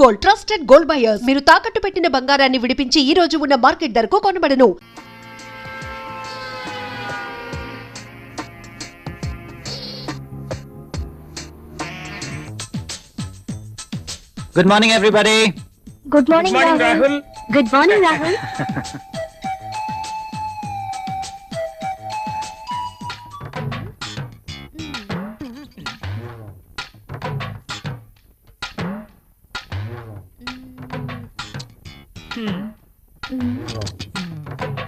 Gold, trusted gold buyers. మీరు తాకట్టు పెట్టిన బంగారాన్ని విడిపించి ఈ రోజు ఉన్న మార్కెట్ ధరకు కొనబడను. Good morning, everybody. Good morning, Rahul. Good morning, Rahul.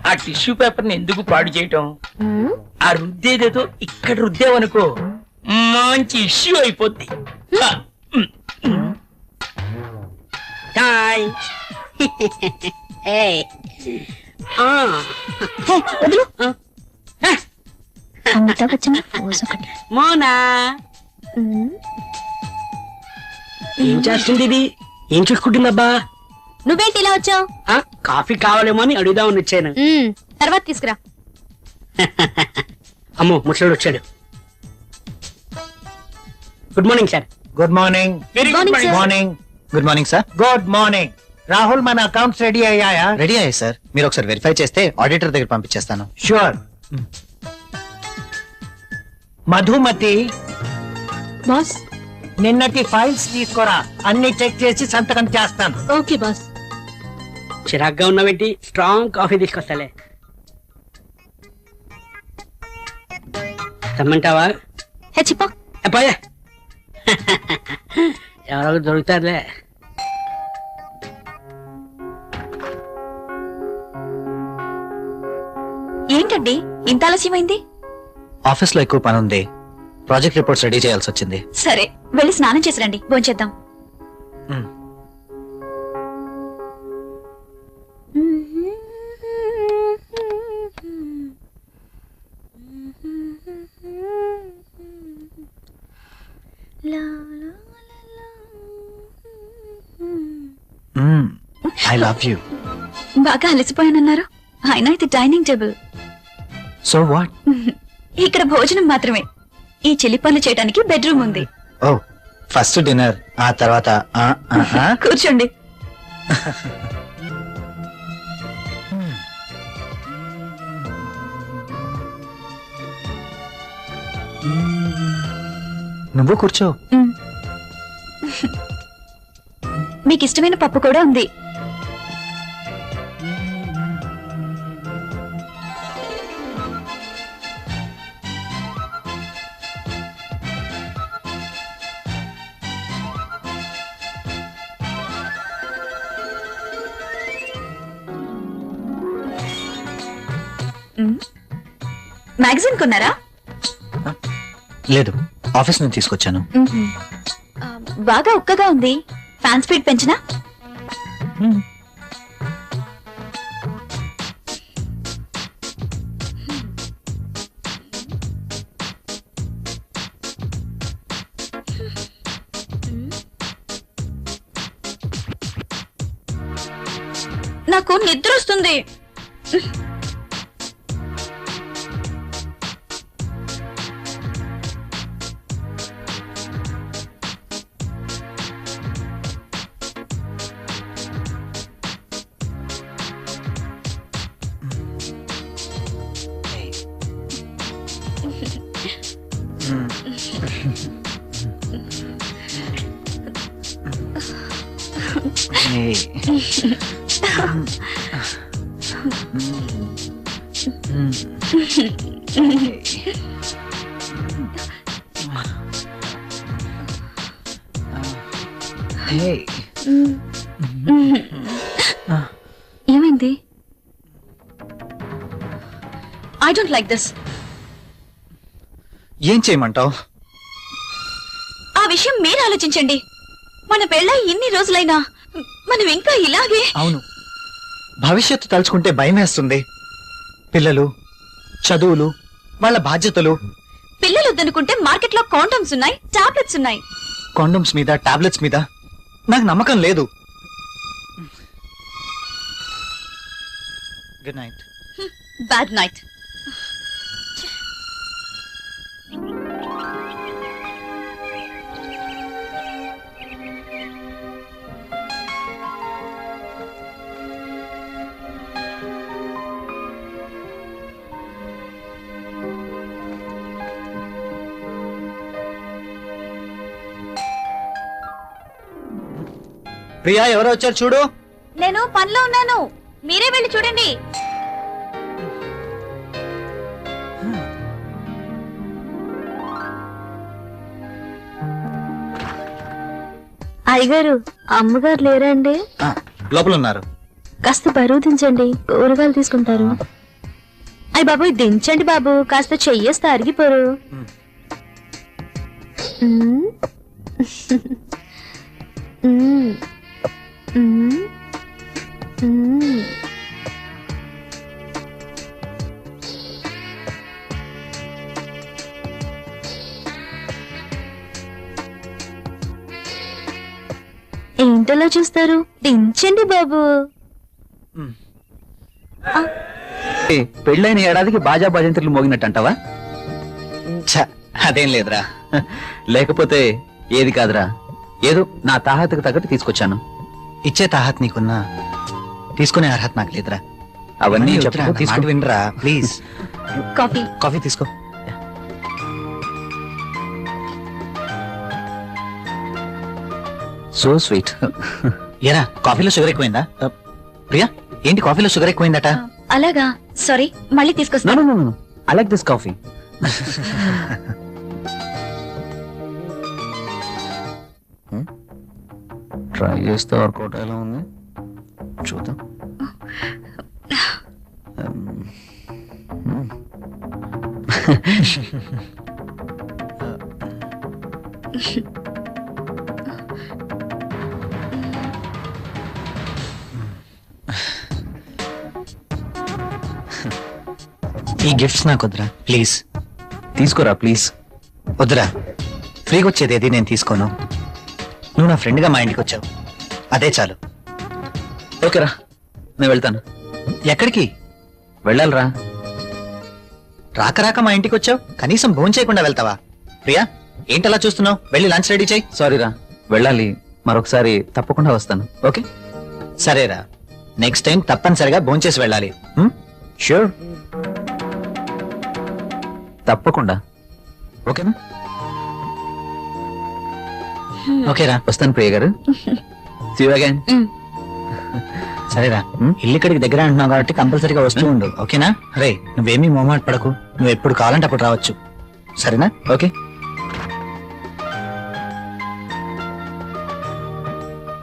ఆ టిష్యూ పేపర్ ని ఎందుకు పాడు చేయటం? ఆ రుద్దేదేదో ఇక్కడ రుద్దేవనుకో మంచి ఇష్యూ అయిపోద్ది. హాయ్. అమితాబ్ బచ్చన్ పోజ్ ఒకటి. మోనా ఏం చేస్తుంది ఇది? ఏం చూసుకుంటుందబ్బా? నువ్వేంటి ఇలా వచ్చావు? కాఫీ కావాలేమో అని అడుగుదామని వచ్చాను. తర్వాత తీసుకురా. అమ్మో ముసలాడు వచ్చాడు. Good morning sir. Good morning. Very Good good morning, morning. Good morning, sir. Good morning. Rahul, మన అకౌంట్స్ రెడీ అయ్యాయా? రెడీ అయ్యాయి సార్. మీరు ఒకసారి వెరిఫై చేస్తే ఆడిటర్ దగ్గర పంపించేస్తాను. షూర్. మధుమతి, బాస్. నిన్నటి ఫైల్స్ తీసుకురా, అన్ని చెక్ చేసి సంతకం చేస్తాను. Okay boss. చిరాగ్గా ఉన్నావేంటి? Strong coffee తీసుకొస్తాలే. తెమ్మంటావా? హే చిప్పా. అబ్బాయే ఎవరో దొరుకుతారులే. ఏంటండి ఇంత ఆలస్యమైంది? ఆఫీస్ లో ఎక్కువ పని ఉంది. ప్రాజెక్ట్ రిపోర్ట్స్ రెడీ చేయాల్సి వచ్చింది. సరే వెళ్ళి స్నానం చేసి రండి, భోంచేద్దాం. మ్మ్. I love you. బాగా అలసిపోయానన్నారు. అయినా ఇది డైనింగ్ టేబుల్. So what? ఇక్కడ భోజనం మాత్రమే. ఈ చిలి పనులు చేయడానికి బెడ్రూమ్ ఉంది. ఓ, ఫస్ట్ డిన్నర్, ఆ తర్వాత కూర్చోండి. నువ్వు కూర్చో. మీకు ఇష్టమైన పప్పు కూడా ఉంది. మ్యాగజైన్ కొన్నారా? లేదు, ఆఫీస్ నుంచి తీసుకొచ్చాను. బాగా ఉక్కగా ఉంది. ఫ్యాన్ స్పీడ్ పెంచినా? నాకు నిద్ర వస్తుంది. ఏమైంది? I don't like this. ఏం చేయమంటావు? ఆ విషయం మీరు ఆలోచించండి. మన పెళ్ళై ఇన్ని రోజులైనా మనం ఇంకా ఇలాగే. అవును, భవిష్యత్తు తలుచుకుంటే భయం వేస్తుంది. పిల్లలు, చదువులు, వాళ్ళ బాధ్యతలు. పిల్లలు వద్దనుకుంటే మార్కెట్ లో కాండమ్స్ ఉన్నాయి, టాబ్లెట్స్ ఉన్నాయి. కాండమ్స్ మీద, టాబ్లెట్స్ మీద నాకు నమ్మకం లేదు. Good night. Bad night. Priya ఎవరో వచ్చారు చూడు. నేను పనిలో ఉన్నాను, మీరే వెళ్ళి చూడండి. అయ్యగారు అమ్మగారు లేరండి? ఆ, లోపల ఉన్నారు. కాస్త బరువు దించండి, కూరగాయలు తీసుకుంటారు. అయ్య బాబు దించండి బాబు, కాస్త చెయ్యేస్తే అరిగిపోరు. మ్మ్. మ్మ్. మ్మ్. మ్మ్. ఏంటలా చూస్తారు, దించండి బాబు. పెళ్ళైన ఏడాదికి బాజా భజంత్రులు మోగినట్టు అంటావా? అదేం లేదురా. లేకపోతే ఏది కాదురా, ఏదో నా తాహతకు తగ్గట్టు తీసుకొచ్చాను. ఇచ్చే తాహత్ నీకున్నా తీసుకునే అర్హత నాకు లేదురా. అవన్నీ తీసుకు వినరా ప్లీజ్. కాఫీ. కాఫీ తీసుకో. So sweet. ఏరా కాఫీలో షుగర్ ఎక్కువైందా? ప్రియా ఏంటి కాఫీలో షుగర్ ఎక్కువైందట? అలాగా, సారీ, మళ్ళీ తీసుకొస్తాను. I like this coffee. Try చేస్తే వర్కౌట్ ఎలా ఉంది చూద్దాం. ఈ గిఫ్ట్స్ నాకు వద్దురా ప్లీజ్. తీసుకోరా ప్లీజ్. వద్దురా, ఫ్రీగా వచ్చేది ఏది నేను తీసుకోను. నువ్వు నా ఫ్రెండ్గా మా ఇంటికి వచ్చావు, అదే చాలు. ఓకేరా, నేను వెళ్తాను. ఎక్కడికి వెళ్ళాలిరా? రాక రాక మా ఇంటికి వచ్చావు, కనీసం భోజనం చేయకుండా వెళ్తావా? ప్రియా ఏంటలా చూస్తున్నావు? వెళ్ళి లంచ్ రెడీ చేయి. సారీరా, వెళ్ళాలి. మరొకసారి తప్పకుండా వస్తాను. ఓకే సరేరా, నెక్స్ట్ టైం తప్పనిసరిగా భోజనం చేసి వెళ్ళాలి. ష్యూర్, తప్పకుండా. ఓకేనా? ఓకేరా, వస్తాను ప్రియ గారు. See you again. సరేరా, ఇల్లు ఇక్కడికి దగ్గర అంటున్నావు కాబట్టి కంపల్సరీగా వస్తూ ఉండు. ఓకేనా? రే నువ్వేమీ మొహమాట పడకు, నువ్వు ఎప్పుడు కావాలంటే అప్పుడు రావచ్చు. సరేనా? ఓకే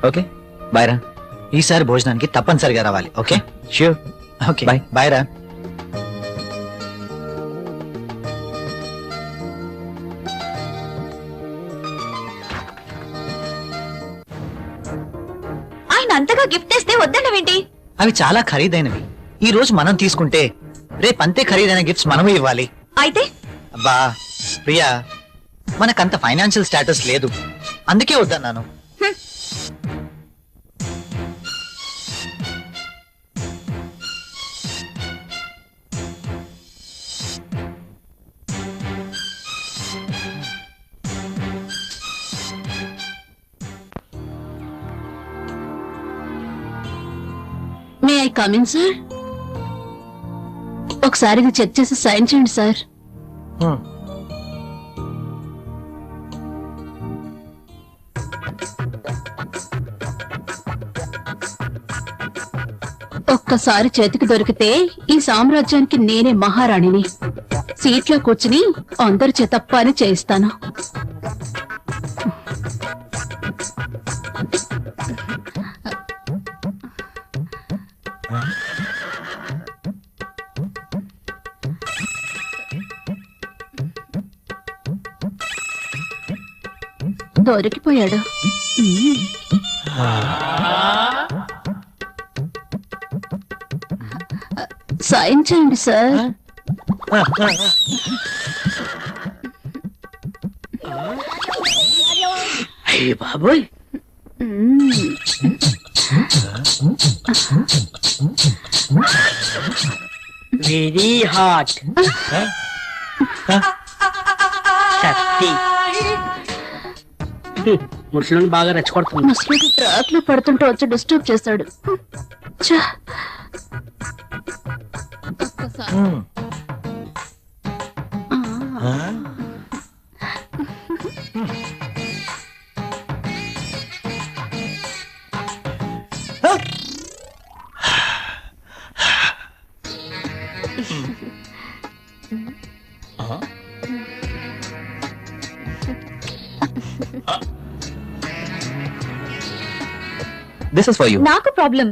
ఓకే బాయ్ రా. ఈసారి భోజనానికి తప్పనిసరిగా రావాలి. Okay sure. Okay bye. Bye రా. ఆయన అంతగా గిఫ్ట్ తెస్తే వద్దన్నవేంటి? అవి చాలా ఖరీదైనవి. ఈ రోజు మనం తీసుకుంటే రేపు అంతే ఖరీదైన గిఫ్ట్స్ మనమే ఇవ్వాలి. అయితే అబ్బా ప్రియా, మనకంత ఫైనాన్షియల్ స్టేటస్ లేదు, అందుకే వద్దన్నాను. May I coming sir? ఒకసారి ఇది చెక్ చేసి సైన్ చేయండి సార్. ఒక్కసారి చేతికి దొరికితే ఈ సామ్రాజ్యానికి నేనే మహారాణిని. సీట్లో కూర్చుని అందరి చేత పని చేయిస్తాను. దొరికిపోయాడు. సైన్ చేయండి సార్. అయ్య బాబోయ్, వెరీ హాట్. కత్తి ముసలిని బాగా రెచ్చగొడుతుంది. ముసలికి ట్రాక్ లో పడుతుంటే వచ్చి డిస్టర్బ్ చేస్తాడు. ఛ! ఒక్కసారి. This is for you. నాకు ప్రాబ్లం.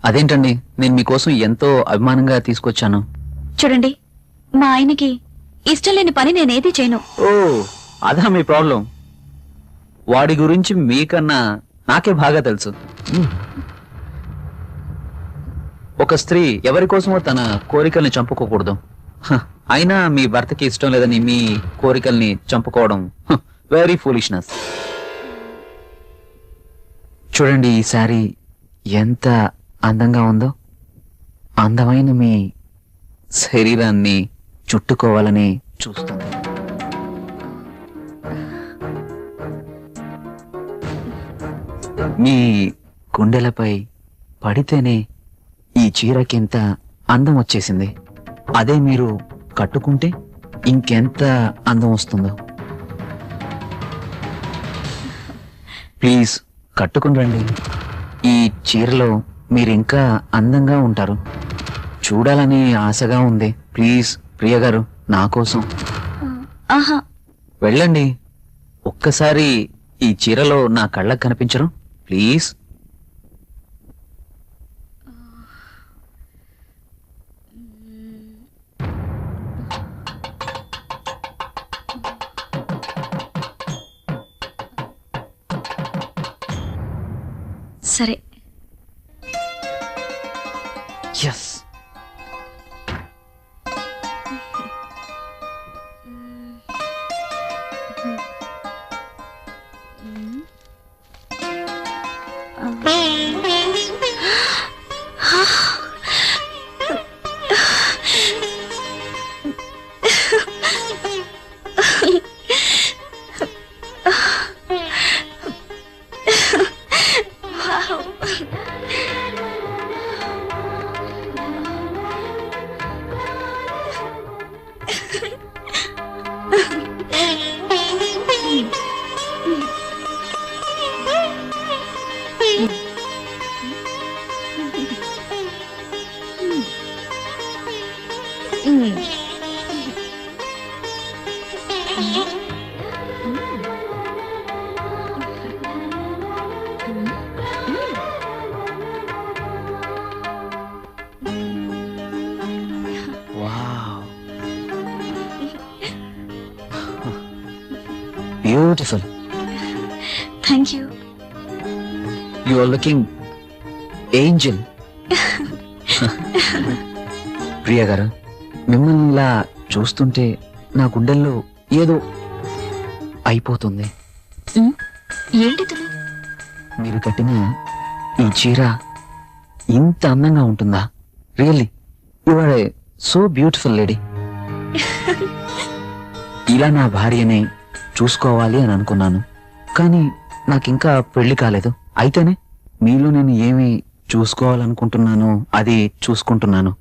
అదేంటండి, నేను మీకోసం ఎంతో అభిమానంగా తీసుకొచ్చాను. చూడండి, మా ఆయనకి ఇష్టం లేని పని నేనేది చేయను. ఓ, అదా మీ ప్రాబ్లం? వాడి గురించి మీకన్నా నాకే బాగా తెలుసు. ఒక స్త్రీ ఎవరి కోసమో తన కోరికల్ని చంపుకోకూడదు. అయినా మీ భర్తకి ఇష్టం లేదని మీ కోరికల్ని చంపుకోవడం వెరీ ఫూలిష్నెస్. చూడండి, ఈ శారీ ఎంత అందంగా ఉందో. అందమైన మీ శరీరాన్ని చుట్టుకోవాలని చూస్తుంది. మీ గుండెలపై పడితేనే ఈ చీరకింత అందం వచ్చేసింది. అదే మీరు కట్టుకుంటే ఇంకెంత అందం వస్తుందో. ప్లీజ్ కట్టుకుని రండి. ఈ చీరలో మీరింకా అందంగా ఉంటారు. చూడాలని ఆశగా ఉంది. ప్లీజ్ ప్రియ గారు, నా కోసం ఆహా, వెళ్ళండి. ఒక్కసారి ఈ చీరలో నా కళ్ళకు కనిపించరు? ప్లీజ్. సరే. Yes. Wow. Beautiful. Thank you. You are looking angel. Priya గారు, మిమ్మల్ని ఇలా చూస్తుంటే నా గుండెల్లో ఏదో అయిపోతుంది. ఏంటిది? మీరు కట్టిన ఈ చీర ఇంత అందంగా ఉంటుందా? Really you are a so beautiful lady. ఇలా నా భార్యని చూసుకోవాలి అని అనుకున్నాను, కానీ నాకింకా పెళ్లి కాలేదు. అయితేనే మీలో నేను ఏమి చూసుకోవాలనుకుంటున్నాను అది చూసుకుంటున్నాను.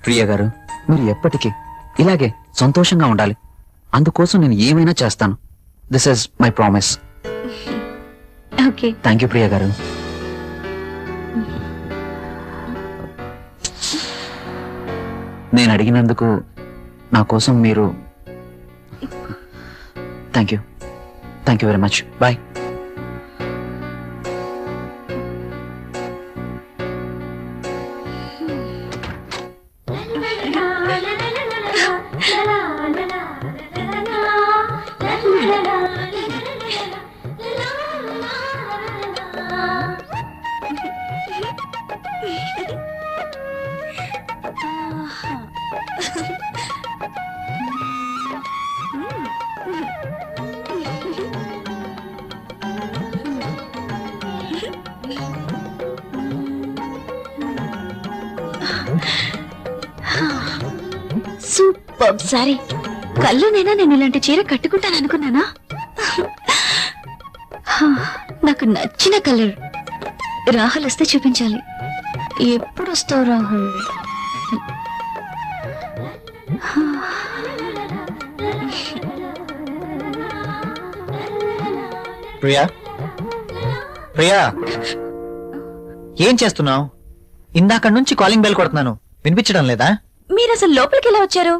ప్రియ గారు, మీరు ఎప్పటికీ ఇలాగే సంతోషంగా ఉండాలి. అందుకోసం నేను ఏమైనా చేస్తాను. This is my promise. Okay. Thank you Priya గారు. నేను అడిగినందుకు నా కోసం మీరు thank you very much. Bye. Super sorry. కళ్ళునైనా నేను ఇలాంటి చీర కట్టుకుంటాను అనుకున్నానా? నాకు నచ్చిన కలర్. రాహుల్ వస్తే చూపించాలి. ఎప్పుడు వస్తావు రాహుల్? ప్రియా, ప్రియా ఏం చేస్తున్నావు? ఇందాక నుంచి కాలింగ్ బెల్ కొడుతున్నాను, వినిపించడం లేదా? మీరు అసలు లోపలికి ఎలా వచ్చారు?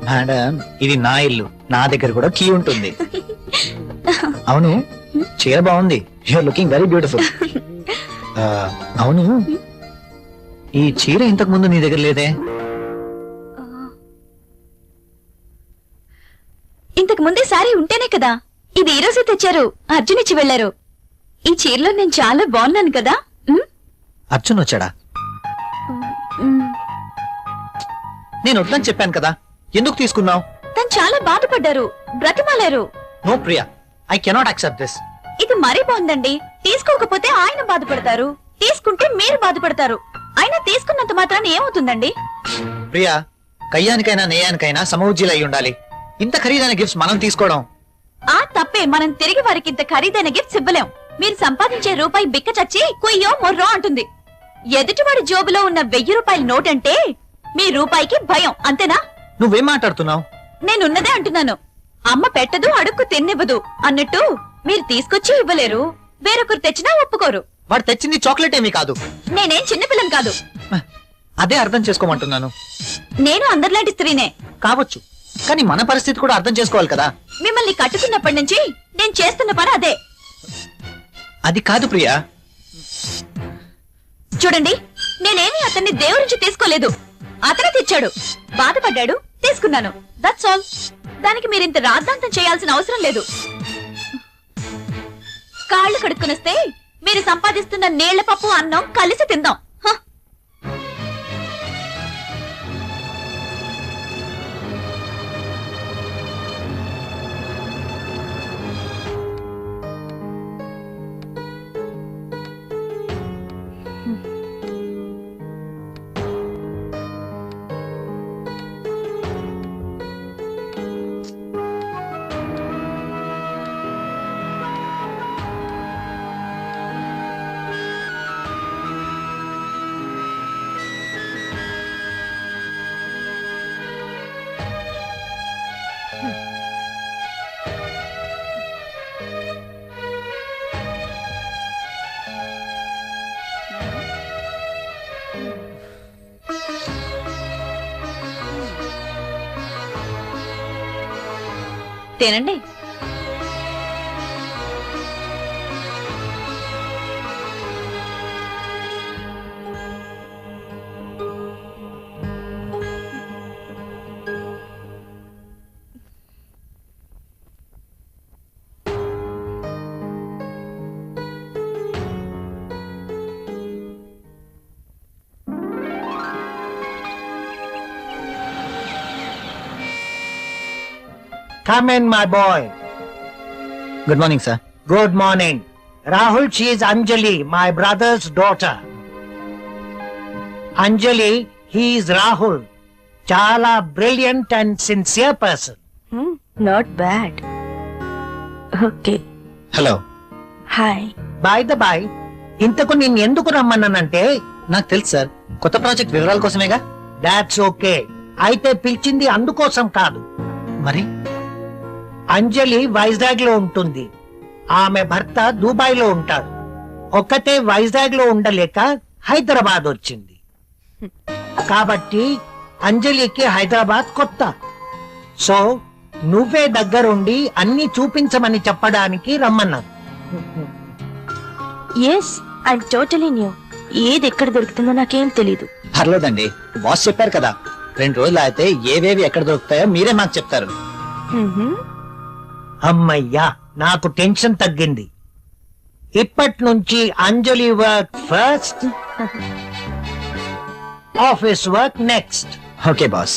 మేడం, ఇది నా ఇల్లు, నా దగ్గర కూడా కీ ఉంటుంది. అవును, చీర బాగుంది. You are looking very beautiful. అవును, ఈ చీర ఇంతకు ముందు నీ దగ్గర లేదే? ఇంతకు ముందే సారీ ఉంటేనే కదా. ఇది ఈ రోజే తెచ్చారు, అర్జున్ ఇచ్చి వెళ్లారు. ఈ చీరలో నేను చాలా బాగున్నాను కదా. అర్జున్ వచ్చాడా? నేను వద్దని చెప్పాను కదా, ఎందుకు తీసుకున్నావు? తను చాలా బాధపడ్డారు, బ్రతిమాలారు. No Priya, I cannot accept this. ఇది మరీ బాగుందండి. తీసుకోకపోతే ఆయన బాధపడతారు, తీసుకుంటే మీరు బాధపడతారు. అయినా తీసుకున్నంత మాత్రాన్ని ఏమవుతుందండి? ప్రియా, కయ్యానికైనా నేయానికైనా సమవుజ్జీలు అయి ఉండాలి. ఇంత ఖరీదైన గిఫ్ట్స్ మనం తీసుకోవడం ఆ తప్పే. మనం తిరిగి వారికి ఇంత ఖరీదైన గిఫ్ట్స్ ఇవ్వలేం. మీరు సంపాదించే రూపాయి బిక్క చచ్చి కుయ్యో మొర్రో అంటుంది. ఎదుటివాడి జోబులో ఉన్న 1000 రూపాయల నోట్ అంటే మీ రూపాయికి భయం, అంతేనా? నువ్వేం మాట్లాడుతున్నావు? నేనున్నదే అంటున్నాను. అమ్మ పెట్టదు, అడుక్కు తిన్నివ్వదు అన్నట్టు మీరు తీసుకొచ్చి ఇవ్వలేరు, వేరొకరు తెచ్చినా ఒప్పుకోరు. వాడు తెచ్చింది చాక్లెట్ ఏమీ కాదు. నేనేం చిన్నపిల్లని కాదు. అదే అర్థం చేసుకోమంటున్నాను. నేను అందరిలాంటి స్త్రీనే కావచ్చు, కానీ మన పరిస్థితి కూడా అర్థం చేసుకోవాలి కదా. మిమ్మల్ని కట్టుకున్నప్పటి నుంచి నేను చేస్తున్న పని అదే. అది కాదు ప్రియా. చూడండి, నేనేమి అతన్ని దేవురించి తీసుకోలేదు. అతనే తెచ్చాడు, బాధపడ్డాడు, తీసుకున్నాను. That's all. దానికి మీరింత రాద్ధాంతం చేయాల్సిన అవసరం లేదు. కాళ్ళు కడుక్కునిస్తే మీరు సంపాదిస్తున్న నీళ్ల పప్పు అన్నం కలిసి తిందాం. హ! తినండి. Come in, my boy. Good morning sir. Good morning. Rahul, she is Anjali, my brother's daughter. Anjali, he is Rahul. Chala brilliant and sincere person. Not bad. Okay, hello. Hi. By the by, ఇంతకు నేను ఎందుకు రమ్మన్నానంటే, నాకు తెలుసు sir, కొత్త project వివరాల కోసమేగా. That's okay. అయితే పిలిచింది అందుకోసం కాదు. మరి అంజలి వైజాగ్ లో ఉంటుంది, ఆమె భర్త దుబాయ్ లో ఉంటాడు. ఒక్కతే వైజాగ్ లో ఉండలేక హైదరాబాద్ వచ్చింది. కాబట్టి అంజలికి హైదరాబాద్ కొత్త. సో నువ్వే దగ్గరుండి అన్ని చూపించమని చెప్పడానికి రమ్మన్నాను. Yes, I'm totally new. ఏది ఎక్కడ దొరుకుతుందో నాకేం తెలీదు. పర్లేదండి, బాస్ చెప్పారు కదా, 2 రోజులు అయితే ఏవేవి ఎక్కడ దొరుకుతాయో మీరే మాకు చెప్తారు. అమ్మయ్యా, నాకు టెన్షన్ తగ్గింది. ఇప్పటి నుంచి Anjali work first, office work next. Okay boss.